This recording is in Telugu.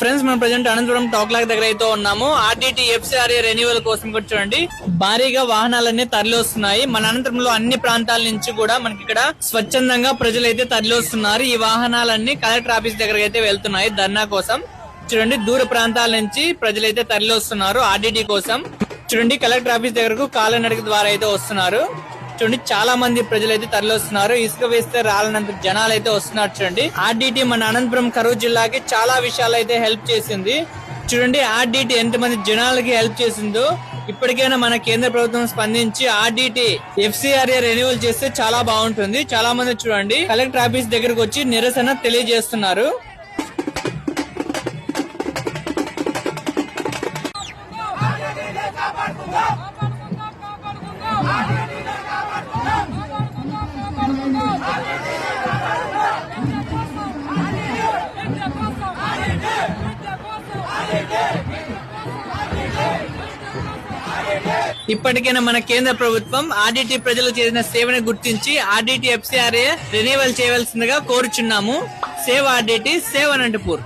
ఫ్రెండ్స్ మనం ప్రజెంట్ అనంతపురం టోక్ లాక్ దగ్గర అయితే ఉన్నాము. ఆర్డిటి ఎఫ్సిఆర్ఏ రెన్యువల్ కోసం కూడా చూడండి భారీగా వాహనాలన్నీ తరలి వస్తున్నాయి. మన అనంతపురంలో అన్ని ప్రాంతాల నుంచి కూడా మనకి ఇక్కడ స్వచ్ఛందంగా ప్రజలైతే తరలి వస్తున్నారు. ఈ వాహనాలన్నీ కలెక్టర్ ఆఫీస్ దగ్గరకు అయితే వెళ్తున్నాయి ధర్నా కోసం. చూడండి దూర ప్రాంతాల నుంచి ప్రజలైతే తరలి వస్తున్నారు ఆర్డిటి కోసం. చూడండి కలెక్టర్ ఆఫీస్ దగ్గరకు కాలినడక ద్వారా అయితే వస్తున్నారు. చూడండి చాలా మంది ప్రజలు అయితే తరలి వస్తున్నారు. ఇసుక వేస్తే రాలనంత జనాలు అయితే వస్తున్నారు. చూడండి ఆర్డిటి మన అనంతపురం కరూరు జిల్లాకి చాలా విషయాలు అయితే హెల్ప్ చేసింది. చూడండి ఆర్డిటి ఎంతమంది జనాలకి హెల్ప్ చేసిందో. ఇప్పటికైనా మన కేంద్ర ప్రభుత్వం స్పందించి ఆర్డిటి ఎఫ్సిఆర్ఏ రెన్యువల్ చేస్తే చాలా బాగుంటుంది. చాలా మంది చూడండి కలెక్టర్ ఆఫీస్ దగ్గరకు వచ్చి నిరసన తెలియజేస్తున్నారు. ఇప్పటికైనా మన కేంద్ర ప్రభుత్వం ఆర్డిటి ప్రజలు చేసిన సేవను గుర్తించి ఆర్డిటి ఎఫ్సిఆర్ఏ రెన్యువల్ చేయవలసిందిగా కోరుచున్నాము. Save RDT, save Anantapur.